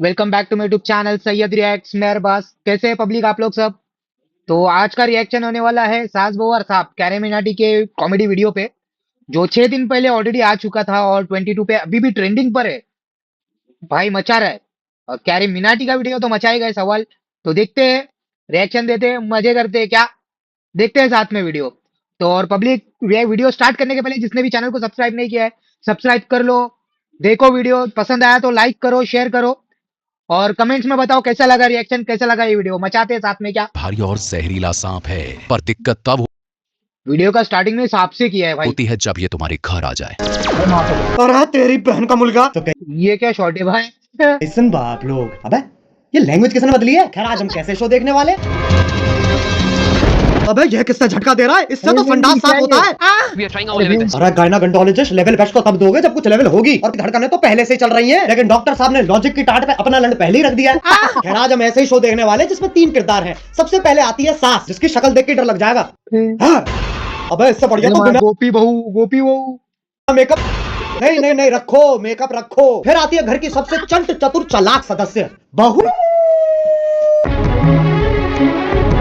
Welcome back to my YouTube channel Syed reacts मेरे बस। कैसे है पब्लिक आप लोग सब। तो आज का रिएक्शन होने वाला है सास बहू और साहब कैरे मिनाटी के कॉमेडी वीडियो पे, जो 6 दिन पहले ऑलरेडी आ चुका था और 22 पे अभी भी ट्रेंडिंग पर है। भाई मचा रहा है। और कैरे मिनाटी का वीडियो तो मचाएगा ही सवाल। तो देखते हैं, रिएक्शन देते हैं, मजे करते हैं क्या, देखते हैं साथ में वीडियो। तो और पब्लिक, ये वीडियो स्टार्ट करने के पहले जिसने भी चैनल को सब्सक्राइब नहीं किया है, सब्सक्राइब कर लो। देखो वीडियो पसंद आया तो लाइक करो, शेयर करो और कमेंट्स में बताओ कैसा लगा रिएक्शन, कैसा लगा ये वीडियो। मचाते हैं साथ में क्या। भारी और जहरीला सांप है, पर दिक्कत तब वीडियो का स्टार्टिंग में सांप से किया है भाई। होती है जब ये तुम्हारे घर आ जाए। अरे तेरी बहन का मुल्का तो ये क्या शॉट है भाई। कैसन बाप लोग। अबे ये लैंग्वेज किसने बदली है। खैर आज हम कैसे शो देखने वाले। अबे ये किससे झटका दे रहा है, इससे तो संडास साफ होता है। अरे गायनाकोलॉजिस्ट लेवल बेस्ट तो तब दोगे जब कुछ लेवल होगी, और धड़कनें तो पहले से ही चल रही हैं, लेकिन डॉक्टर साहब ने लॉजिक की टाट पे अपना लंड पहले ही रख दिया है। खैर आज हम ऐसे ही शो देखने वाले जिसमें 3 किरदार हैं। सबसे पहले आती है सास, जिसकी शक्ल देख के डर लग जाएगा। हाँ। अबे इससे बढ़िया तो बिना गोपी बहू मेकअप नहीं नहीं नहीं रखो, मेकअप रखो। फिर आती है घर की सबसे चंट चतुर चालाक सदस्य बहू।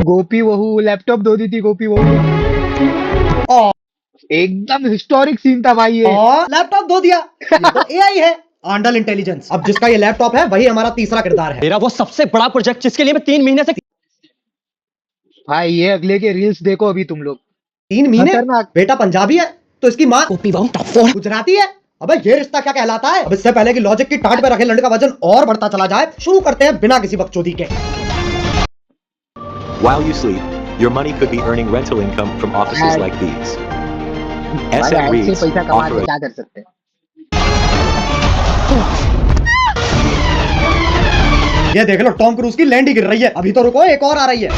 गोपी बहू लैपटॉप धो दी थी गोपी बहू। एकदम हिस्टोरिक सीन था भाई ये। लैपटॉप धो दिया। ये तो एआई है, आंडल इंटेलिजेंस। अब जिसका ये लैपटॉप है वही हमारा तीसरा किरदार है। मेरा वो सबसे बड़ा प्रोजेक्ट जिसके लिए मैं 3 महीने से भाई ये अगले के रील्स देखो अभी तुम लोग। 3 महीने। खतरनाक। बेटा पंजाबी है तो इसकी माँ गुजराती है। अबे ये रिश्ता क्या कहलाता है। अब इससे पहले कि लॉजिक की टाट पे रखे लंड का वजन और बढ़ता चला जाए, शुरू करते हैं बिना किसी बकचोदी के। While you sleep, your money could be earning rental income from offices like these. भाई SM ऐसे Reads पैसा कमा के offer क्या कर सकते हैं। ये देख लो टॉम क्रूज की लैंड ही गिर रही है। अभी तो रुको, एक और आ रही है।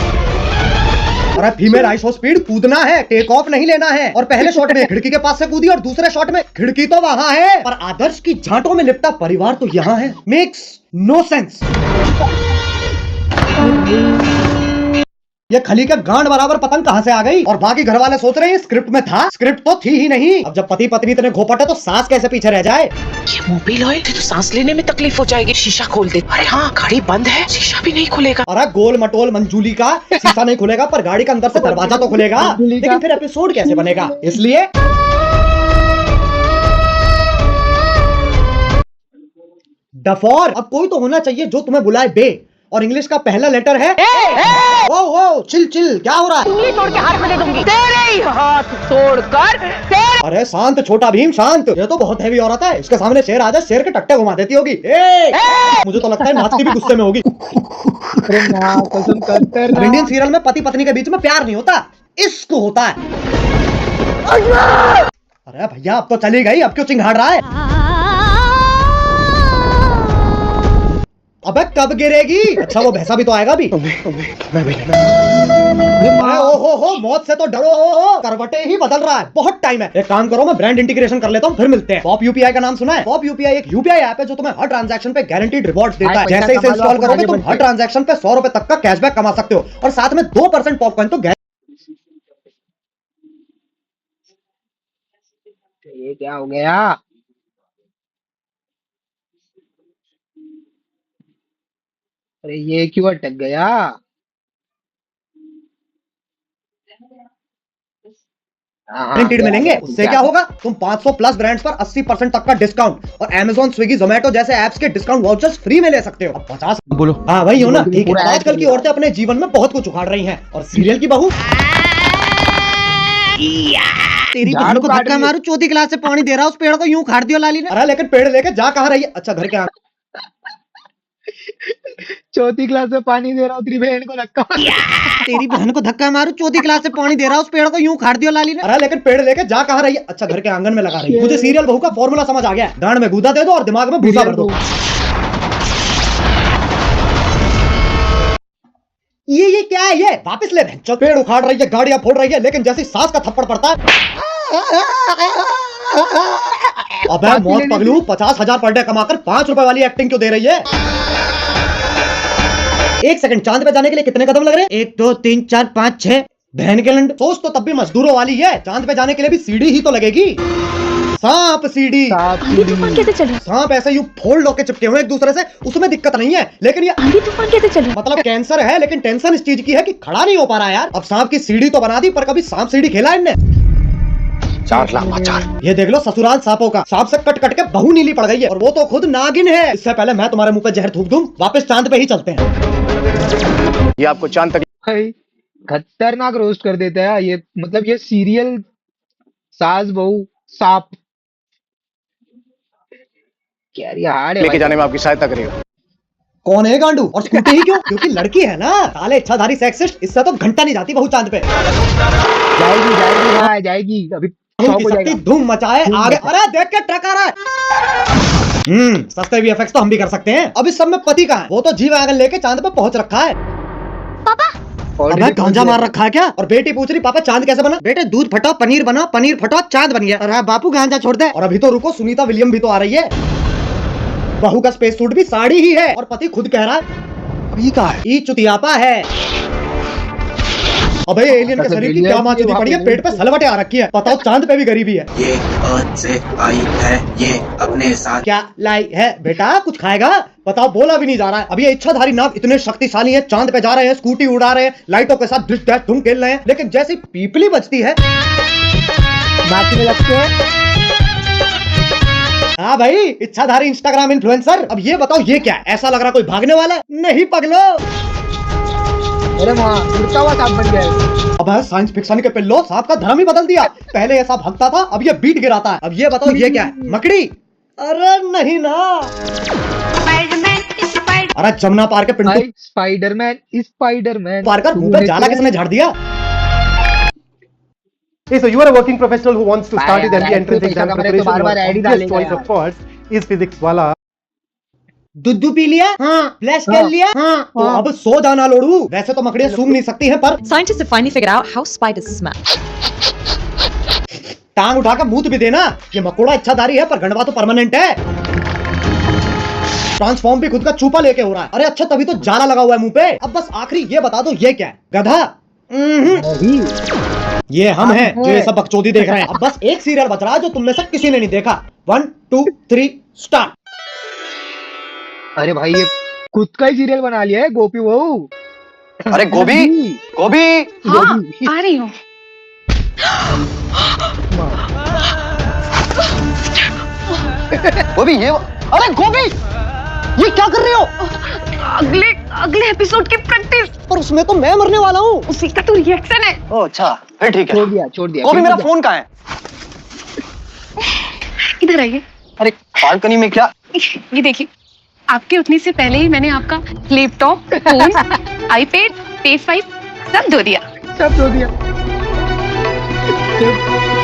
अरे फीमेल आइसो स्पीड कूदना है, टेक ऑफ नहीं लेना है। और पहले शॉट में खिड़की के पास से कूदी और दूसरे शॉट में खिड़की तो वहां है पर आदर्श की झांटों में लिपटा परिवार तो यहाँ है। Makes no sense. ये खली का गांड बराबर पतंग कहां से आ गई। और बाकी घर वाले सोच रहे हैं स्क्रिप्ट में था, स्क्रिप्ट तो थी ही नहीं। अब जब पति पत्नी इतने घोपट है तो सास कैसे पीछे रह जाए। ये मोबिल ऑयल से तो सांस लेने में तकलीफ हो जाएगी। शीशा खोल दे। अरे हाँ, गाड़ी बंद है, शीशा भी नहीं खुलेगा। अरे गोल मटोल मंजूली का शीशा नहीं खुलेगा पर गाड़ी का अंदर से दरवाजा तो खुलेगा, लेकिन फिर एपिसोड कैसे बनेगा। इसलिए डफोर अब कोई तो होना चाहिए जो तुम्हें बुलाए बे, और इंग्लिश का पहला लेटर है ए। ओ ओ चिल चिल, क्या हो रहा है। उंगली तोड़ के हाथ में दे दूंगी। तेरे ही हाथ तोड़कर तेरे। अरे शांत छोटा भीम शांत। ये तो बहुत हैवी औरत है, इसके सामने शेर आ जाए शेर के टट्टे घुमा देती होगी। मुझे तो लगता है नाचती भी गुस्से में होगी। इंडियन सीरियल में पति पत्नी के बीच में प्यार नहीं होता, इश्क होता है। अरे भैया अब तो चली गई, अब क्यों चिंघाड़ रहा है। अबे कब गिरेगी। अच्छा वो भैंसा भी तो आएगा भी। अरे हो मौत से तो डरो। करवटे ही बदल रहा है, बहुत टाइम है। एक काम करो, मैं ब्रांड इंटीग्रेशन कर लेता हूँ, फिर मिलते हैं। पॉप यूपीआई का नाम सुना है। पॉप यूपीआई एक यूपीआई ऐप है जो तुम्हें हर ट्रांजैक्शन पे गारंटीड रिवॉर्ड्स देता है। जैसे इसे इंस्टॉल करोगे तुम हर ट्रांजैक्शन पे 100 रुपए तक का कैशबैक कमा सकते हो, और साथ में 2% पॉपकॉर्न तो ये क्या हो गया। अरे ये क्यों अटक गया। गारंटीड मिलेंगे। उससे क्या होगा, तुम 500 प्लस ब्रांड्स पर 80% तक का डिस्काउंट और Amazon, स्विगी, जोमेटो जैसे ऐप्स के डिस्काउंट वाउचर्स फ्री में ले सकते हो। अब 50 बोलो। हाँ वही हो ना, ठीक है। आजकल की औरतें अपने जीवन में बहुत कुछ उखाड़ रही हैं, और सीरियल की बहू तेरी बहन को धक्का मारू, चौथी क्लास से पानी दे रहा उस पेड़ को यूं उखाड़ दियो लाली ने। अरे लेकिन पेड़ लेके जा कहाँ रही है। अच्छा घर के चौथी क्लास में पानी दे रहा हूँ, तेरी बहन को धक्का। तेरी बहन को धक्का मारू, चौथी क्लास से पानी दे रहा उस पेड़ को यूं उखाड़ दियो लाली ने। अरे लेकिन पेड़ लेके जा कहाँ रही है। अच्छा घर के आंगन में लगा रही है। मुझे सीरियल बहू का फॉर्मूला समझ आ गया है। गांड में गूदा दे दो और दिमाग में भूसा भर दो। ये क्या है, ये वापस ले। पेड़ उखाड़ रही है, गाड़ियां फोड़ रही है, लेकिन जैसे सास का थप्पड़ पड़ता है। अबे मौत पगलू, 50,000 पर डे कमाकर 5 रुपए वाली एक्टिंग क्यों दे रही है। 1 सेकंड, चांद पे जाने के लिए कितने कदम लग रहे हैं। 1 2 3 4 5 6। बहन के लंड, सोच तो तब भी मजदूरों वाली है। चांद पे जाने के लिए भी सीढ़ी ही तो लगेगी। सांप सीढ़ी। आंधी तूफान कैसे चल रहा है? सांप ऐसे यूं फोल्ड होके चिपके हुए एक दूसरे से, उसमें दिक्कत नहीं है, लेकिन ये आंधी तूफान कैसे चल रहा है? मतलब कैंसर है, लेकिन टेंशन इस चीज की है कि खड़ा नहीं हो पा रहा है यार। अब सांप की सीढ़ी तो बना दी, पर कभी सांप सीढ़ी खेला इनने? 4 लाख। ये देख लो ससुराल सांपों का, सांप से कट कट के बहू नीली पड़ गई है, और वो तो खुद नागिन है। इससे पहले मैं तुम्हारे मुंह पे जहर थूक दूं, वापस चांद पे ही चलते हैं। ये आपको चांद तक भाई खतरनाक रोस्ट कर देता है ये, मतलब ये सीरियल सास बहू सांप, क्या ये हार्ड है लेके भाई। जाने में आपकी सहायता करेगा। कौन है गांडू, और स्कूटी ही क्यों? क्योंकि लड़की है ना, साले इच्छाधारी सेक्सिस्ट, इससे तो घंटा नहीं जाती बहू चांद पे। जाएगी जाएगी भाई जाएगी, अभी शौक उनकी हो शक्ति जाएगा। धूम मचाए आगे। अरे देख के ट्रक आ रहा है। सस्ते वीएफएक्स तो हम भी कर सकते हैं। अब इस सब में पति कहाँ है? वो तो जी वैगन लेके चांद पे पहुंच रखा है। अबे गांजा मार रखा है क्या? और बेटी पूछ रही पापा चांद कैसे बना? बेटे दूध फटा पनीर बना, पनीर फटा चांद बन गया। अरे बापू गांजा छोड़ दे। और अभी तो रुको, सुनीता विलियम भी तो आ रही है। बहू का स्पेस सूट भी साड़ी ही है, और पति खुद कह रहा है अभी का है, ई चुतियापा है। अबे एलियन के शरीर की क्या माचुदी पड़ी है, पेट पे सलवटें आ रखी है। बताओ चांद पे भी गरीबी है। ये अर्थ से आई है, ये अपने साथ क्या लाई है बेटा? कुछ खाएगा? बताओ, बोला भी नहीं जा रहा है। अब ये इच्छाधारी नाग इतने शक्तिशाली है, चांद पे जा रहे हैं, स्कूटी उड़ा रहे हैं, लाइटों के साथ डिश डैश धूम खेल रहे हैं, लेकिन जैसी पीपली बजती है नाचने लगते हैं। हाँ भाई, इच्छाधारी इंस्टाग्राम इन्फ्लुएंसर। अब ये बताओ ये क्या है? ऐसा लग रहा कोई भागने वाला है? नहीं पगलो, अरे वहाँ उड़ता हुआ सांप बन गया है। अब साइंस फिक्शन के पिल्लो सांप का धर्म ही बदल दिया। पहले ऐसा भगता था, अब ये बीट गिराता है। अब ये बताओ ये क्या है? मकड़ी? अरे नहीं ना, अरे जमुना पार के पिंटू भाई स्पाइडरमैन पार कर मुंह पे जाला किसने झाड़ दिया? Hey, so you are a working professional who wants to start his यार, MBA entrance पैसा exam कमाने तो preparation. बार-बार Your ad ही obvious डालेगा choice यार। of course is physics वाला. दूध पी लिया? हाँ। फ्लैश कर लिया? हाँ। तो अब सो जाना लोड़ू। वैसे तो मकड़ियाँ सूंघ नहीं सकती हैं, पर Scientists have finally figured out how spiders smell. टांग उठा के मूत भी देना। ये मकोड़ा इच्छाधारी है, पर गंडवा तो परमानेंट है। ट्रांसफॉर्म भी खुद का चूपा लेके हो रहा है। अरे अच्छा, तभी तो जाला लगा हुआ है मुंह पे। अब बस आखिरी ये बता दो ये क्या है? गधा? ये हम हैं जो ये सब बकचोदी देख रहे हैं। अब बस एक सीरियल बच रहा है जो तुम में से किसी ने नहीं देखा। 1 2 3 स्टार्ट। अरे भाई ये खुद का ही सीरियल बना लिया है गोपी बहू। अरे गोभी, गोभी, हाँ, आ रही हूँ। गोभी ये, अरे गोभी, ये क्या कर रहे हो? अगले एपिसोड की प्रैक्टिस। पर उसमें तो मैं मरने वाला हूँ। उसी का तो रिएक्शन है। ओह अच्छा, फिर ठीक है। छोड़ दिया। गोभी मेरा फोन कहाँ है? इधर आइए। अरे बालकनी में क्या? ये देखिए, आपके उठने से पहले ही मैंने आपका लैपटॉप, फोन, आईपैड, PS5 सब धो दिया।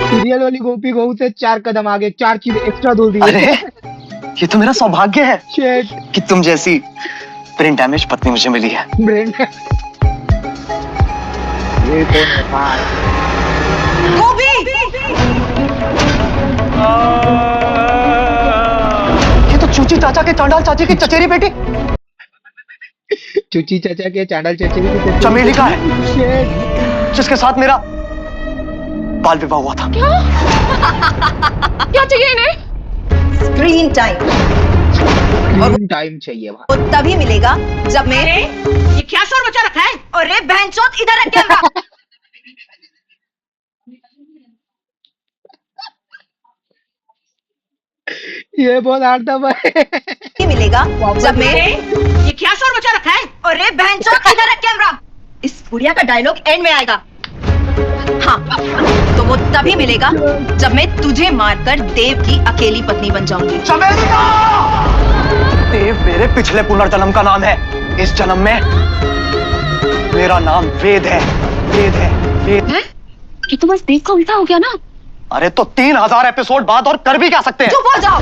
सीरियल वाली गोपी बहू से 4 कदम आगे 4 चीज एक्स्ट्रा धो दी। अरे ये तो मेरा सौभाग्य है Shit, कि तुम जैसी ब्रेन डैमेज पत्नी मुझे मिली है। brain है। ये कौन है भाई? ये तो चूची चाचा के चांडाल चाची की चचेरी बेटी चुची चाचा के चांडाल चचेरी की चमेली का है, Shit, जिसके साथ मेरा बाल विवाह हुआ था। क्या चाहिए इन्हें? स्क्रीन टाइम टाइम चाहिए भाई। वो तभी मिलेगा जब मेरे ये क्या शोर मचा रखा है? अरे बहनचोद, इधर रख कैमरा। ये बहुत हार्ड था भाई। ये मिलेगा जब मेरे ये क्या शोर मचा रखा है? अरे बहनचोद, इधर रख कैमरा। इस बुढ़िया का डायलॉग एंड में आएगा। हाँ, तो वो तभी मिलेगा जब मैं तुझे मारकर देव की अकेली पत्नी बन जाऊंगी। देव मेरे पिछले पुनर्जन्म का नाम है। इस जन्म में मेरा नाम वेद है। वेद है, वेद। ये तो बस देव का उल्टा हो गया ना। अरे तो 3000 एपिसोड बाद और कर भी क्या सकते हैं? चुप हो जाओ।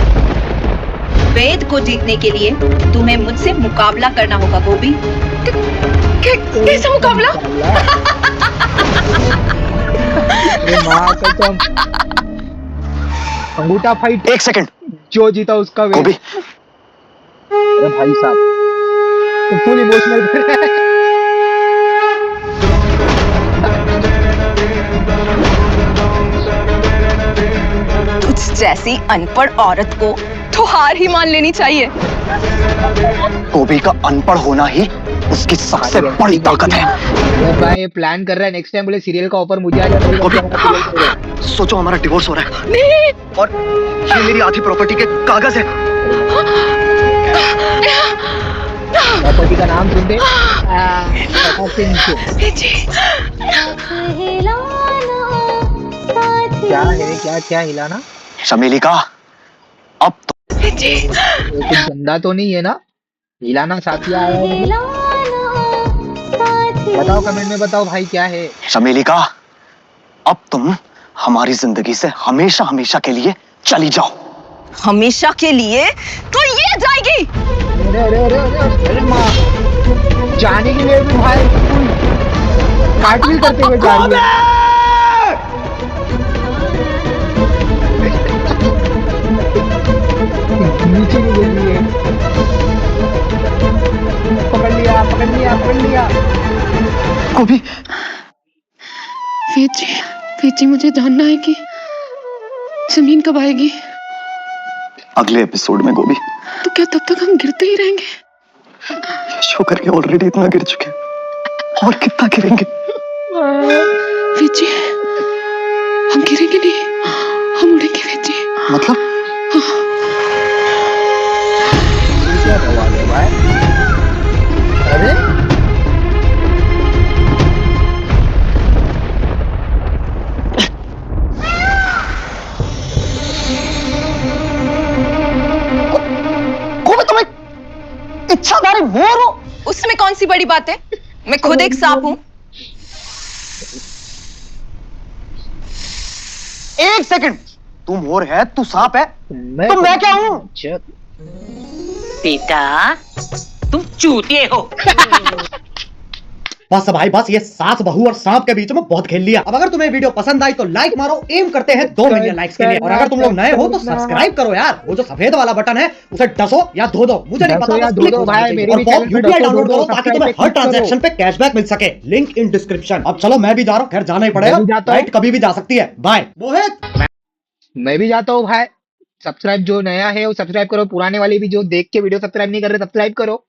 वेद को जीतने के लिए तुम्हें मुझसे मुकाबला करना होगा गोपी। कैसा मुकाबला? अरे माँ कसम, अंगूठा फाइट। 1 सेकंड, जो जीता उसका वेट। गोभी अरे भाई साहब, तो फुल इमोशनल। जैसी अनपढ़ औरत को तो हार ही मान लेनी चाहिए। गोभी का अनपढ़ होना ही उसकी सबसे बड़ी ताकत है। भाई प्लान कर रहा है नेक्स्ट टाइम बोले सीरियल का ऑफर मुझे आ जाए। सोचो हमारा डिवोर्स हो रहा है नहीं। और ये मेरी आधी प्रॉपर्टी के कागज है। प्रॉपर्टी का नाम सुन दे। क्या है क्या क्या हिलाना? चमेली का अब तो कुछ गंदा तो नहीं है ना? हिलाना साथिया आया है। बताओ कमेंट में बताओ भाई क्या है? चमेली का अब तुम हमारी जिंदगी से हमेशा हमेशा के लिए चली जाओ। हमेशा के लिए तो ये जाएगी। अरे अरे अरे अरे अरे माँ जाने के लिए भी भाई कार्टविल करते हुए जा रही है। नीचे नहीं गिर रही है। पकड़ लिया पकड़ लिया पकड़ लिया। गोभी वेद जी मुझे जानना है कि जमीन कब आएगी। अगले एपिसोड में गोभी। तो क्या तब तक हम गिरते ही रहेंगे? शो करके ऑलरेडी इतना गिर चुके हैं और कितना गिरेंगे? वेद जी हम गिरेंगे नहीं, हम उड़ेंगे वेद जी। मतलब क्या सवाल है भाई? अरे गोभी तुम एक इच्छाधारी मोर हो। उसमें कौन सी बड़ी बात है? मैं खुद एक सांप हूँ। एक सेकंड, तू मोर है तू सांप है तो मैं क्या हूँ? बेटा तुम चूतिए हो। बस भाई बस, ये सास बहू और सांप के बीच में बहुत खेल लिया। अब अगर तुम्हें वीडियो पसंद आई तो लाइक मारो, एम करते हैं 2 मिलियन लाइक्स के लिए। और अगर तुम लोग नए हो तो सब्सक्राइब करो यार। वो जो सफेद वाला बटन है उसे डसो या धो दो, मुझे नहीं पता, बस क्लिक भाई मेरे भी चैनल पे यूपीआई डाउनलोड करो ताकि तुम्हें हर ट्रांजैक्शन पे कैशबैक मिल सके। Link in description. अब चलो मैं भी जा रहा हूँ, खैर जाना ही पड़ेगा, राइट कभी भी जा सकती है। बाय मोहित। मैं भी जाता हूँ भाई। सब्सक्राइब जो नया है वो सब्सक्राइब करो, पुराने वाले भी जो देख के वीडियो सब्सक्राइब नहीं कर रहे सब्सक्राइब करो।